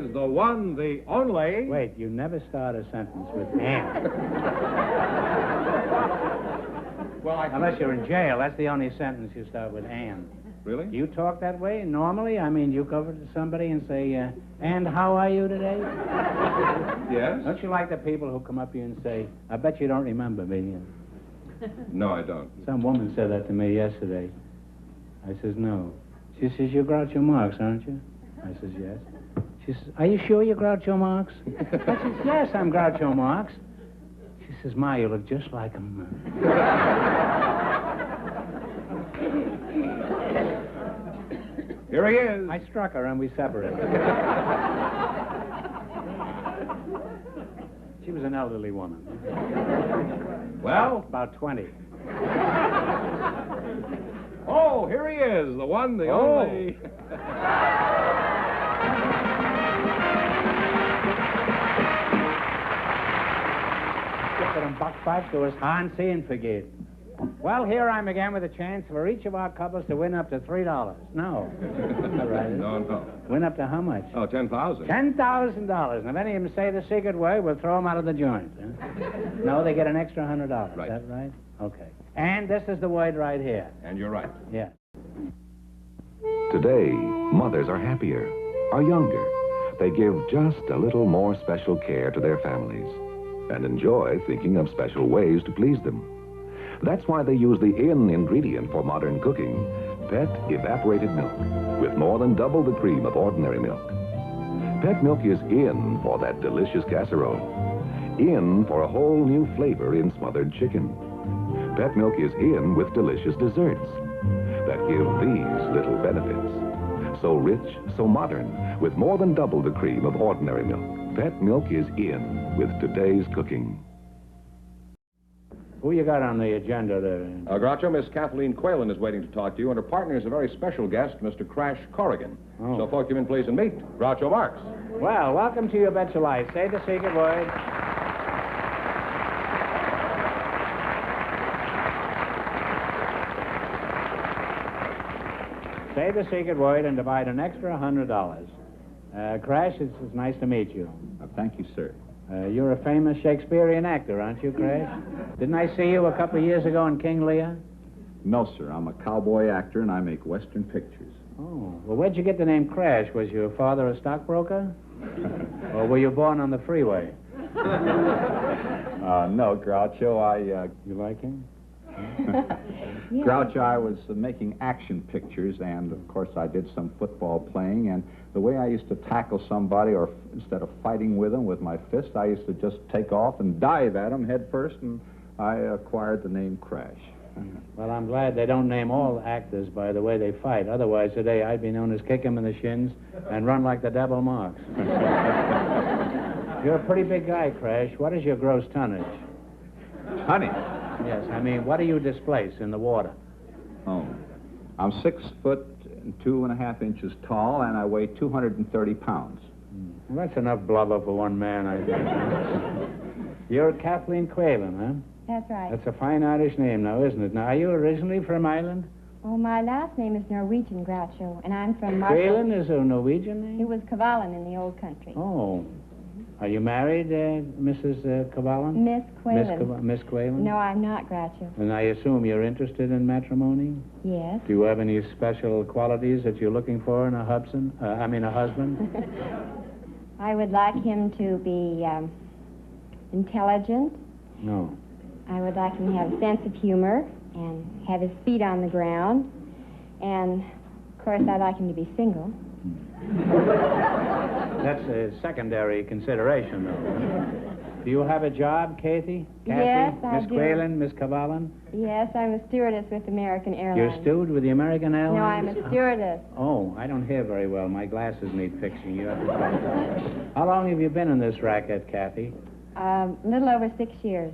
is the one, the only... Wait, you never start a sentence with and. Well, Unless you're in jail, that's the only sentence you start with and. Really? Do you talk that way normally? I mean, you go over to somebody and say, and how are you today? Yes? Don't you like the people who come up to you and say, I bet you don't remember me? No, I don't. Some woman said that to me yesterday. I says, no. She says, you're Groucho Marx, aren't you? I says, yes. She says, are you sure you're Groucho Marx? I says, yes, I'm Groucho Marx. She says, Ma, you look just like him. Here he is. I struck her and we separated. She was an elderly woman. Well? About 20. Oh, here he is, the one, the only... Get them buck five to us, Hans, see and forget. Well, here I'm again with a chance for each of our couples to win up to $3. No. All right. No. Win up to how much? Oh, $10,000. $10,000. And if any of them say the secret word, we'll throw them out of the joint. Huh? No, they get an extra $100. Right. Is that right? Okay. And this is the word right here. And you're right. Yeah. Today, mothers are happier, are younger. They give just a little more special care to their families and enjoy thinking of special ways to please them. That's why they use the in ingredient for modern cooking, Pet Evaporated Milk, with more than double the cream of ordinary milk. Pet milk is in for that delicious casserole, in for a whole new flavor in smothered chicken. Pet milk is in with delicious desserts that give these little benefits. So rich, so modern, with more than double the cream of ordinary milk. Pet milk is in with today's cooking. Who you got on the agenda there? Groucho, Miss Kathleen Quaylen is waiting to talk to you, and her partner is a very special guest, Mr. Crash Corrigan. Oh. So, folks, come in, please, and meet Groucho Marx. Well, welcome to your Bet Your Life. Say the secret word. Say the secret word and divide an extra $100. Crash, it's nice to meet you. Thank you, sir. You're a famous Shakespearean actor, aren't you, Crash? Didn't I see you a couple of years ago in King Lear? No, sir. I'm a cowboy actor, and I make Western pictures. Oh, well, where'd you get the name Crash? Was your father a stockbroker? Or were you born on the freeway? No, Groucho, You like him? Groucho, I was making action pictures, and, of course, I did some football playing, and the way I used to tackle somebody, or instead of fighting with them with my fist, I used to just take off and dive at them head first, and I acquired the name Crash. Well, I'm glad they don't name all actors by the way they fight. Otherwise, today, I'd be known as kick 'em in the shins and run like the devil Marx. You're a pretty big guy, Crash. What is your gross tonnage? Honey. Yes, I mean, what do you displace in the water? Oh. I'm 6 foot and 2.5 inches tall, and I weigh 230 pounds. Well, that's enough blubber for one man, I think. You're Kathleen Quaylen, huh? That's right. That's a fine Irish name now, isn't it? Now, are you originally from Ireland? Oh, my last name is Norwegian, Groucho, and I'm from Quaylen is a Norwegian name? It was Cavallen in the old country. Oh. Are you married, Mrs. Cavallen? Miss Quaylen. Miss Quaylen? No, I'm not, Groucho. And I assume you're interested in matrimony? Yes. Do you have any special qualities that you're looking for in a husband? A husband? I would like him to be intelligent. No. I would like him to have a sense of humor and have his feet on the ground. And, of course, I'd like him to be single. That's a secondary consideration, though. Do you have a job, Kathy? Yes, I Miss do. Quaylen, Miss Cavallen? Yes, I'm a stewardess with American Airlines. You're stewed with the American Airlines? No, I'm a stewardess. Oh, I don't hear very well. My glasses need fixing. You have to try that. How long have you been in this racket, Kathy? A little over 6 years.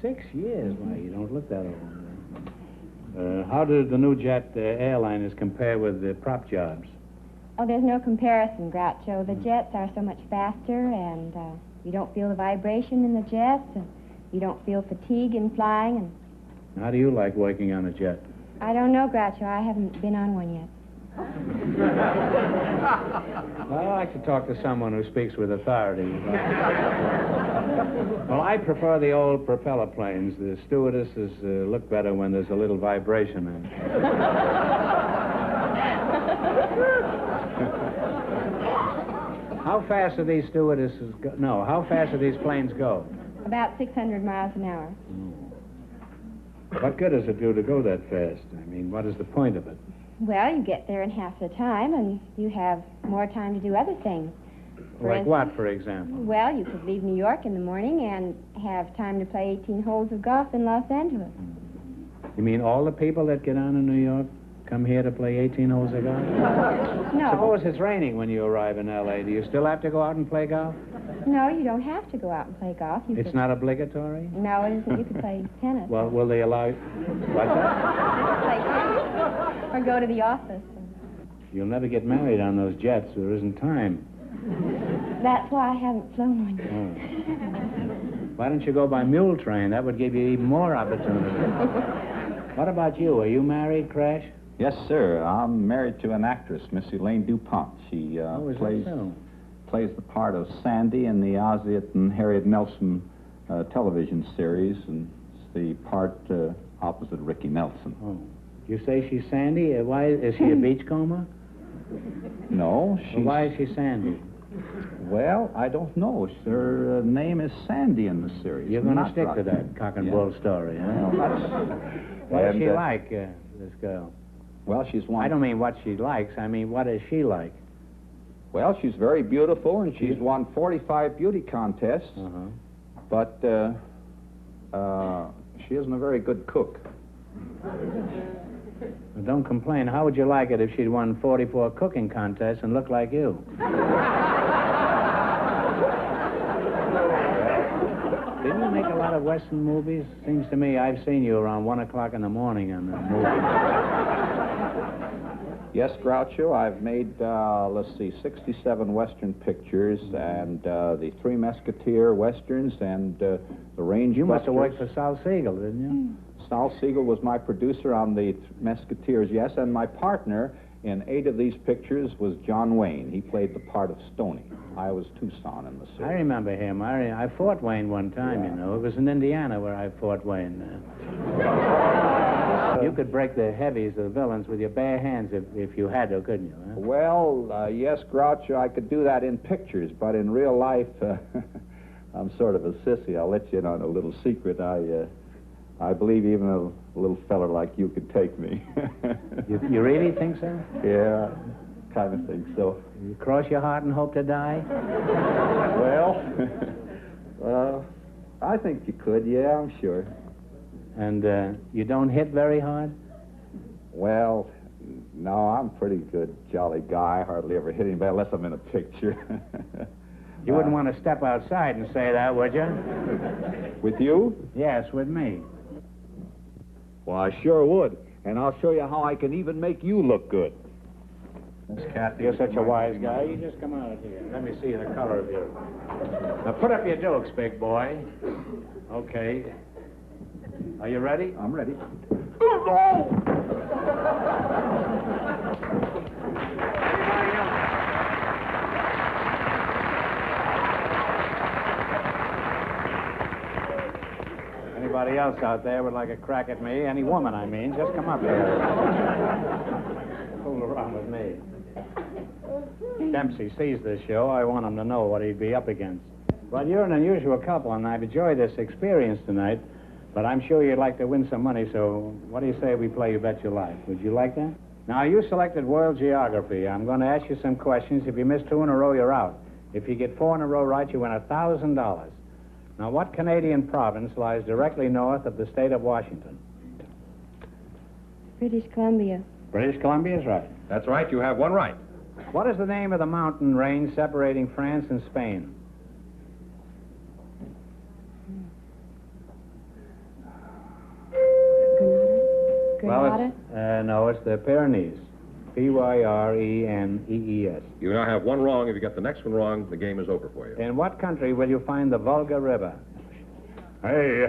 6 years? Why, you don't look that old. How do the new jet airliners compare with the prop jobs? Oh, there's no comparison, Groucho. The jets are so much faster, and you don't feel the vibration in the jets, and you don't feel fatigue in flying. And How do you like working on a jet? I don't know, Groucho. I haven't been on one yet. Well, I like to talk to someone who speaks with authority. Well, I prefer the old propeller planes. The stewardesses look better when there's a little vibration in it. How fast do these stewardesses go? No, how fast do these planes go? About 600 miles an hour. What good does it do to go that fast? I mean, what is the point of it? Well, you get there in half the time, and you have more time to do other things. Like what, for example? Well, you could leave New York in the morning and have time to play 18 holes of golf in Los Angeles. You mean all the people that get on in New York come here to play 18 holes of golf? No. Suppose it's raining when you arrive in L.A. Do you still have to go out and play golf? No, you don't have to go out and play golf. You It's could... not obligatory? No, it isn't. You could play tennis. Well, will they allow... What's that? Play tennis. Or go to the office. You'll never get married on those jets. There isn't time. That's why I haven't flown one yet. Oh. Why don't you go by mule train? That would give you even more opportunity. What about you? Are you married, Crash? Yes, sir. I'm married to an actress, Miss Elaine DuPont. She Plays plays the part of Sandy in the Ozzie and Harriet Nelson television series, and it's the part opposite Ricky Nelson. Oh. You say she's Sandy? Why is she a beachcomber? No, she's... Well, why is she Sandy? Well, I don't know. Her name is Sandy in the series. You're going to not stick Rocky. to that cock and bull story, huh? Well, that's... What is and, she like, this girl? Well, she's one... I don't mean what she likes. I mean, what is she like? Well, she's very beautiful, and she's won 45 beauty contests, but she isn't a very good cook. Well, don't complain. How would you like it if she'd won 44 cooking contests and looked like you? Didn't you make a lot of Western movies? Seems to me I've seen you around 1 o'clock in the morning on the movie. Yes, Groucho, I've made, let's see, 67 Western pictures, and the Three Musketeer Westerns, and the Range You must have Busters. worked for Sal Siegel, didn't you? Sal Siegel was my producer on the Musketeers, yes, and my partner in 8 of these pictures was John Wayne. He played the part of Stoney. I was Tucson in the series. I remember him. I fought Wayne one time, you know. It was in Indiana where I fought Wayne. You could break the heavies, the villains, with your bare hands if you had to, couldn't you? Huh? Well, yes, Groucho, I could do that in pictures, but in real life, I'm sort of a sissy. I'll let you in on a little secret. I believe even a little fella like you could take me. You really think so? Yeah, kind of think so. You cross your heart and hope to die? Well, I think you could, yeah, I'm sure. And you don't hit very hard? Well, no, I'm a pretty good, jolly guy. I hardly ever hit anybody unless I'm in a picture. You wouldn't want to step outside and say that, would you? With you? Yes, with me. Well, I sure would. And I'll show you how I can even make you look good. Miss Kathy, You're such a wise guy. You just come out here. Let me see the color of your... Now, put up your dukes, big boy. Okay. Are you ready? I'm ready. Anybody else out there would like a crack at me? Any woman, I mean. Just come up here. Fool around with me. Dempsey sees this show. I want him to know what he'd be up against. Well, you're an unusual couple, and I've enjoyed this experience tonight, but I'm sure you'd like to win some money, so what do you say we play You Bet Your Life? Would you like that? Now, you selected world geography. I'm going to ask you some questions. If you miss 2 in a row, you're out. If you get 4 in a row right, you win $1,000. Now, what Canadian province lies directly north of the state of Washington? British Columbia. British Columbia is right. That's right. You have one right. What is the name of the mountain range separating France and Spain? Grenada. Well, no, it's the Pyrenees. Pyrenees. You now have one wrong. If you get the next one wrong, the game is over for you. In what country will you find the Volga River? Hey,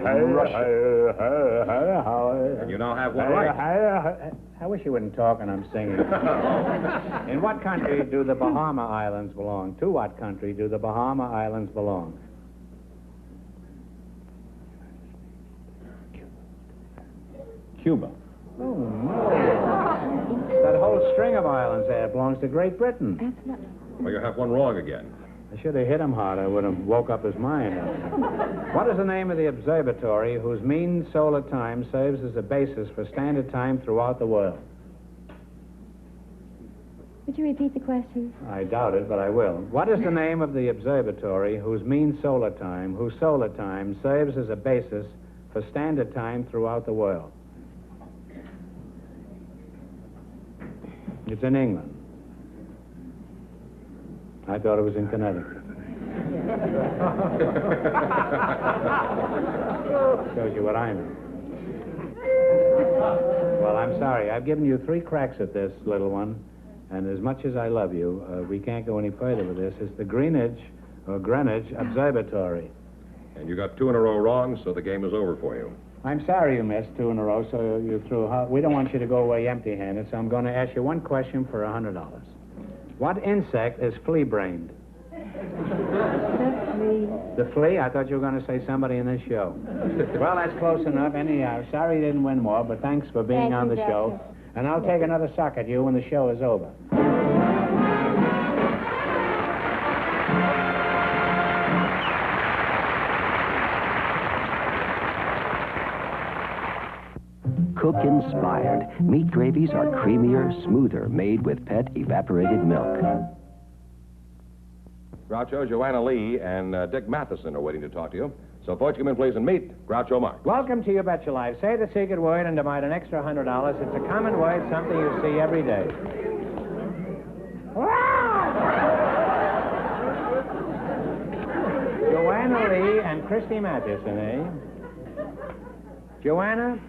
And you now have one right. I wish you wouldn't talk and I'm singing. In what country do the Bahama Islands belong? To what country do the Bahama Islands belong? Cuba. Oh, no. That whole string of islands there belongs to Great Britain. That's not... Well, you have one wrong again. I should have hit him hard. I would have woke up his mind. What is the name of the observatory whose mean solar time serves as a basis for standard time throughout the world? Would you repeat the question? I doubt it, but I will. What is the name of the observatory whose mean solar time, serves as a basis for standard time throughout the world? It's in England. I thought it was in Connecticut. Shows you what I know. Well, I'm sorry. I've given you 3 cracks at this, little one. And as much as I love you, we can't go any further with this. It's the Greenwich Observatory. And you got 2 in a row wrong, so the game is over for you. I'm sorry you missed 2 in a row, so you threw. We don't want you to go away empty-handed, so I'm going to ask you one question for $100. What insect is flea-brained? The flea? I thought you were going to say somebody in this show. Well, that's close enough. Anyhow, sorry you didn't win more, but thanks for being on the show. And I'll take another suck at you when the show is over. Cook inspired. Meat gravies are creamier, smoother, made with pet evaporated milk. Groucho, Joanna Lee, and Dick Matheson are waiting to talk to you. So, folks, come in, please, and meet Groucho Marx. Welcome to You Bet Your Life. Say the secret word and divide an extra $100. It's a common word, something you see every day. Joanna Lee and Christy Matheson, eh? Joanna?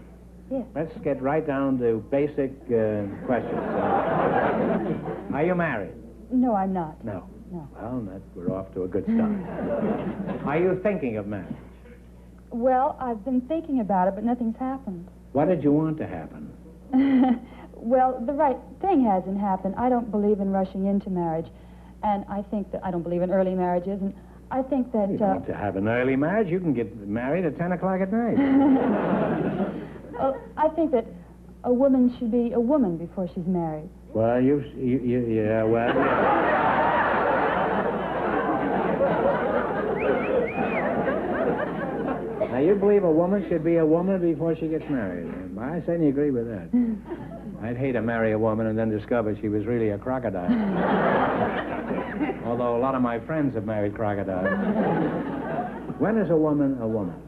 Yes. Let's get right down to basic questions. Are you married? No, I'm not. No. No. Well, we're off to a good start. Are you thinking of marriage? Well, I've been thinking about it, but nothing's happened. What did you want to happen? Well, the right thing hasn't happened. I don't believe in rushing into marriage. And I think that I don't believe in early marriages. And I think that... You don't want to have an early marriage. You can get married at 10 o'clock at night. I think that a woman should be a woman before she's married. Well, yeah, well... Yeah. Now, you believe a woman should be a woman before she gets married. I certainly agree with that. I'd hate to marry a woman and then discover she was really a crocodile. Although a lot of my friends have married crocodiles. When is a woman a woman?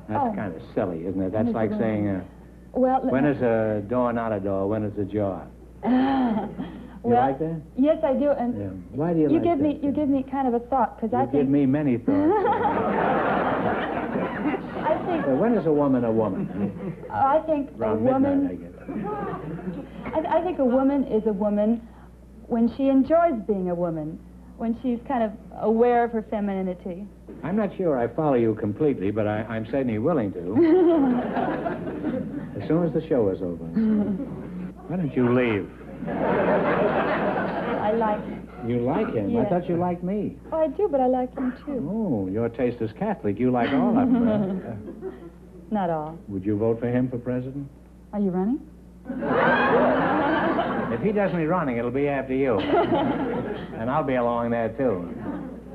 That's kind of silly, isn't it? That's like saying, when is a door not a door? When is a jar? You like that? Yes, I do. And yeah. Why do you like that? You give me kind of a thought, because I think... You give me many thoughts. I think... Well, when is a woman a woman? I think Around a woman... midnight, I guess. I think a woman is a woman when she enjoys being a woman, when she's kind of aware of her femininity. I'm not sure I follow you completely, but I'm certainly willing to. As soon as the show is over. Why don't you leave? I like... You like him? Yes. I thought you liked me. Oh, I do, but I like him, too. Oh, your taste is Catholic. You like all of them. Not all. Would you vote for him for president? Are you running? If he does me running, it'll be after you. And I'll be along there, too.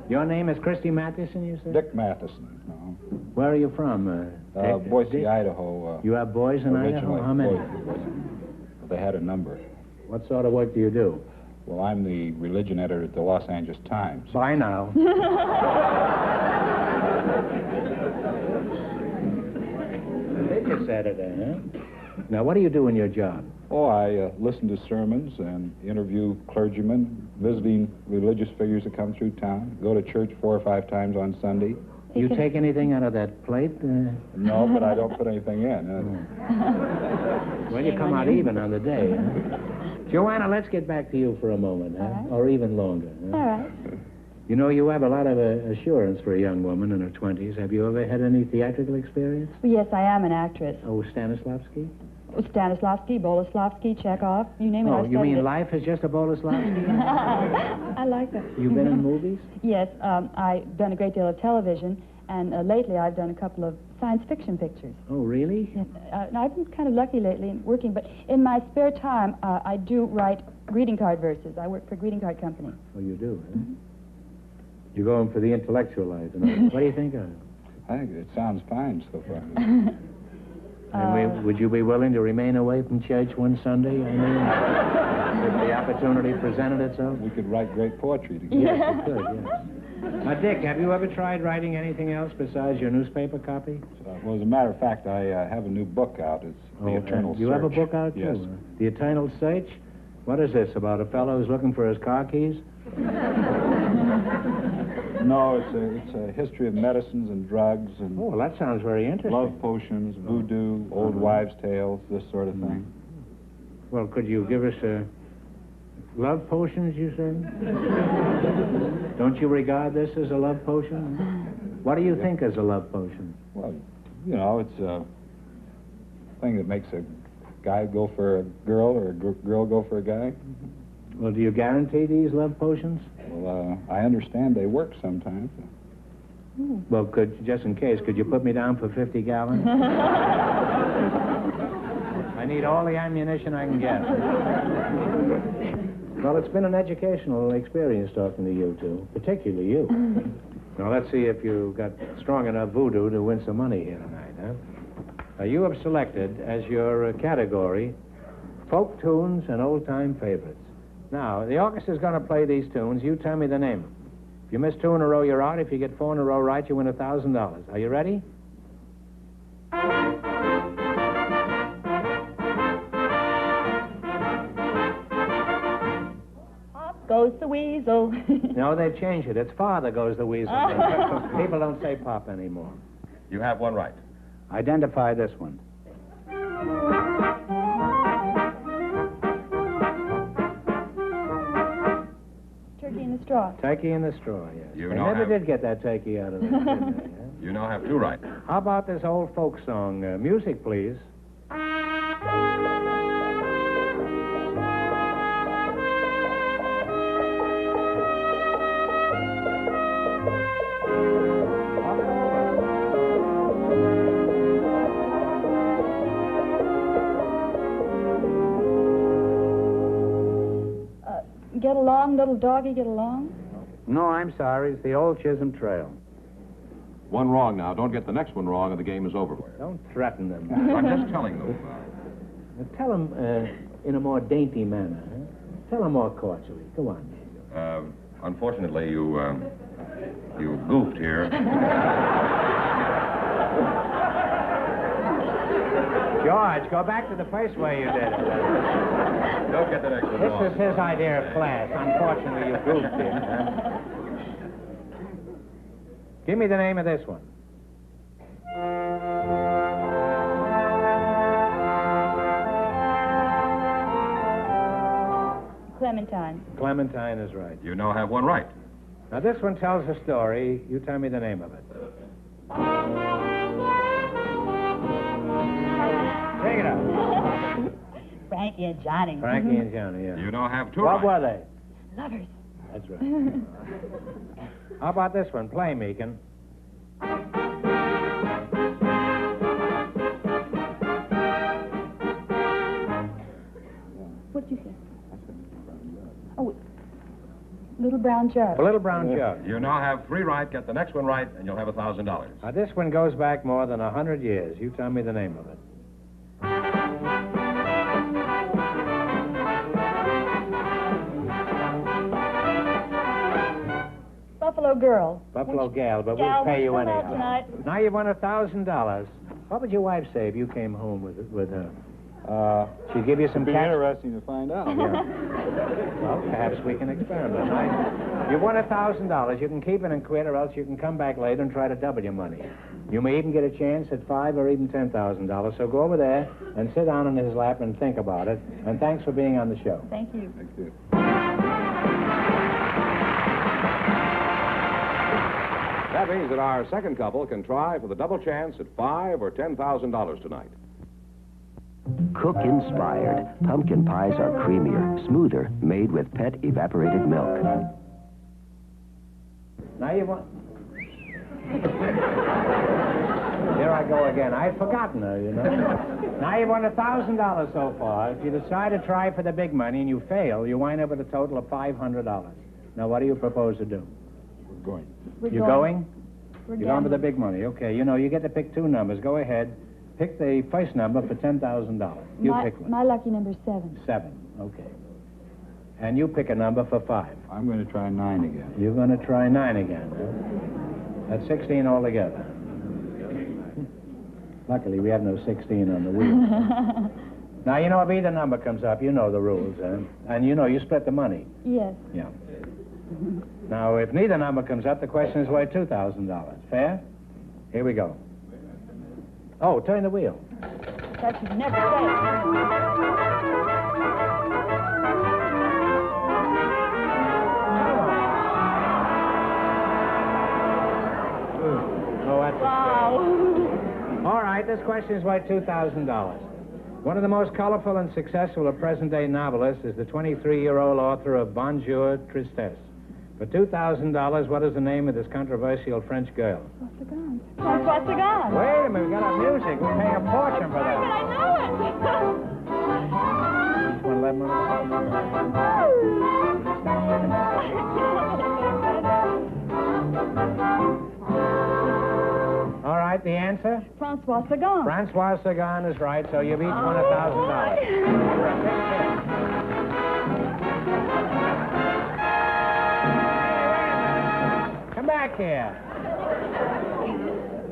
Your name is Christy Matheson, you said? Dick Matheson. No. Where are you from? Boise, Idaho. You have boys in Idaho? How many? They had a number. What sort of work do you do? Well, I'm the religion editor at the Los Angeles Times. Bye now. Religious editor, huh? Now, what do you do in your job? Oh, I listen to sermons and interview clergymen, visiting religious figures that come through town, go to church 4 or 5 times on Sunday. You take anything out of that plate? No, but I don't put anything in. Well, you come out even on the day. Huh? Joanna, let's get back to you for a moment, huh? All right. Or even longer. Huh? All right. You know, you have a lot of assurance for a young woman in her 20s. Have you ever had any theatrical experience? Well, yes, I am an actress. Oh, Stanislavski? Stanislavski, Boleslavsky, Chekhov, you name it. Oh, I've you studied mean it. life is just a Boleslavski? I like that. You've been in movies? Yes, I've done a great deal of television, and lately I've done a couple of science fiction pictures. Oh, really? Yes, I've been kind of lucky lately in working, but in my spare time, I do write greeting card verses. I work for a greeting card company. Oh, you do, huh? You're going for the intellectual life. And what do you think of it? I think it sounds fine so far. And would you be willing to remain away from church one Sunday? I mean, if the opportunity presented itself? We could write great poetry together. Yes, we could, yes. Now, Dick, have you ever tried writing anything else besides your newspaper copy? Well, as a matter of fact, I have a new book out. It's The Eternal Search. You have a book out, too? Yes. The Eternal Search? What is this, about a fellow who's looking for his car keys? No, it's a history of medicines and drugs and Oh, well, that sounds very interesting. love potions, voodoo, old wives' tales, this sort of thing. Well, could you give us love potions, you said? Don't you regard this as a love potion? What do you think is a love potion? Well, you know, it's a thing that makes a guy go for a girl or a girl go for a guy. Well, do you guarantee these love potions? Well, I understand they work sometimes. Well, just in case, could you put me down for 50 gallons? I need all the ammunition I can get. Well, it's been an educational experience talking to you two, particularly you. Now, let's see if you got strong enough voodoo to win some money here tonight, huh? You have selected as your category folk tunes and old-time favorites. Now, the orchestra's going to play these tunes. You tell me the name. If you miss 2 in a row, you're out. If you get 4 in a row right, you win $1,000. Are you ready? Up goes the weasel. No, they've changed it. It's Father Goes the Weasel. People don't say Pop anymore. You have one right. Identify this one. Turkey in the straw. Turkey in the straw, yes. You They know never have- did get that turkey out of it, did they? Yeah? You now have 2 right. How about this old folk song? Music, please. Get along, little doggy, get along. No, I'm sorry. It's the old Chisholm Trail. 1 wrong now. Don't get the next one wrong and the game is over. Don't threaten them. I'm just telling them. Tell them in a more dainty manner. Huh? Tell them more cordially. Go on. Unfortunately, you goofed here. George, go back to the place where you did it. Don't get the next one wrong. This is his idea of class. Unfortunately, you goofed here. Huh? Give me the name of this one. Clementine. Clementine is right. You now have 1 right. Now, this one tells a story. You tell me the name of it. Take it up. Frankie and Johnny. Frankie and Johnny, yeah. You now have 2 What right. were they? Lovers. That's right. How about this one? Play, Meekin. What did you say? Oh, Little Brown Jug. A Little Brown Jug. You now have 3 right. Get the next one right, and you'll have $1,000. Now, this one goes back more than 100 years. You tell me the name of it. Buffalo Girl. Buffalo Gal, but Gal, we'll pay you won't you come anyhow. out tonight? Now you've won $1,000. What would your wife say if you came home with her? She'd give you some It'd be cash. interesting to find out. Well, perhaps we can experiment. You've won $1,000. You can keep it and quit, or else you can come back later and try to double your money. You may even get a chance at $5,000 or even $10,000. So go over there and sit down in his lap and think about it. And thanks for being on the show. Thank you. Thank you. That means that our second couple can try for the double chance at $5,000 or $10,000 tonight. Cook inspired. Pumpkin pies are creamier, smoother, made with Pet evaporated milk. Now you want... Here I go again. I'd forgotten her, you know. Now you've won $1,000 so far. If you decide to try for the big money and you fail, you wind up with a total of $500. Now, what do you propose to do? We're going. You're going? We're You're going for the gambling. big money. Okay, you know, you get to pick two numbers. Go ahead. Pick the first number for $10,000. You pick one. My lucky number's 7. 7. Okay. And you pick a number for 5. I'm going to try 9 again. You're going to try 9 again, huh? That's 16 altogether. Luckily, we have no 16 on the wheel. Now, you know, if either number comes up, you know the rules, huh? And you know you split the money. Yes. Yeah. Now, if neither number comes up, the question is worth $2,000. Fair? Here we go. Oh, turn the wheel. That should never say. Oh, that's Wow. All right, this question is worth $2,000. One of the most colorful and successful of present-day novelists is the 23-year-old author of Bonjour, Tristesse. For $2,000, what is the name of this controversial French girl? François Sagan. Wait a minute, we got our music. We're paying a fortune for that. I know Each one 11 All right, the answer? François Sagan. Francois Sagan is right, so you've each won $1,000. Come back here.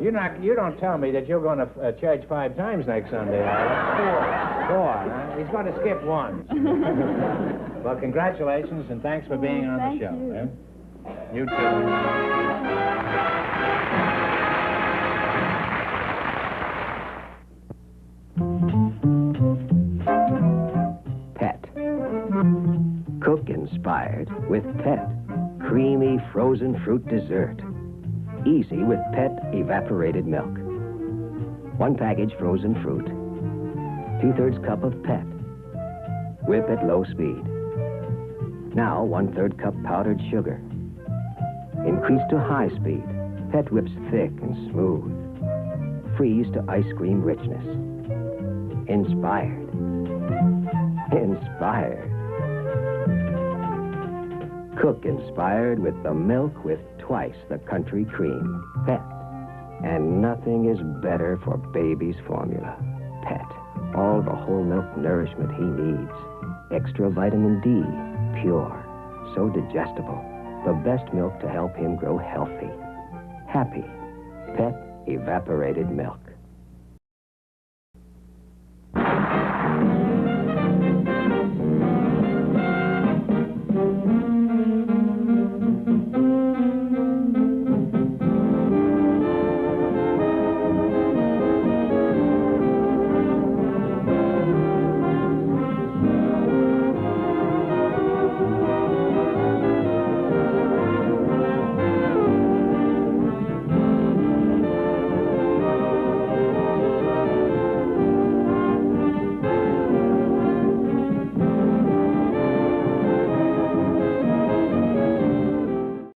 You don't tell me that you're going to church 5 times next Sunday, are you? 4. Huh? He's going to skip 1. Well, congratulations, and thanks for being on the thank show. you. huh? You too. Pet. Cook inspired with Pet. Creamy frozen fruit dessert. Easy with Pet evaporated milk. 1 package frozen fruit. 2/3 cup of Pet. Whip at low speed. Now 1/3 cup powdered sugar. Increase to high speed. Pet whips thick and smooth. Freeze to ice cream richness. Inspired. Inspired. Cook inspired with the milk with twice the country cream. Pet. And nothing is better for baby's formula. Pet. All the whole milk nourishment he needs. Extra vitamin D. Pure. So digestible. The best milk to help him grow healthy. Happy. Pet evaporated milk.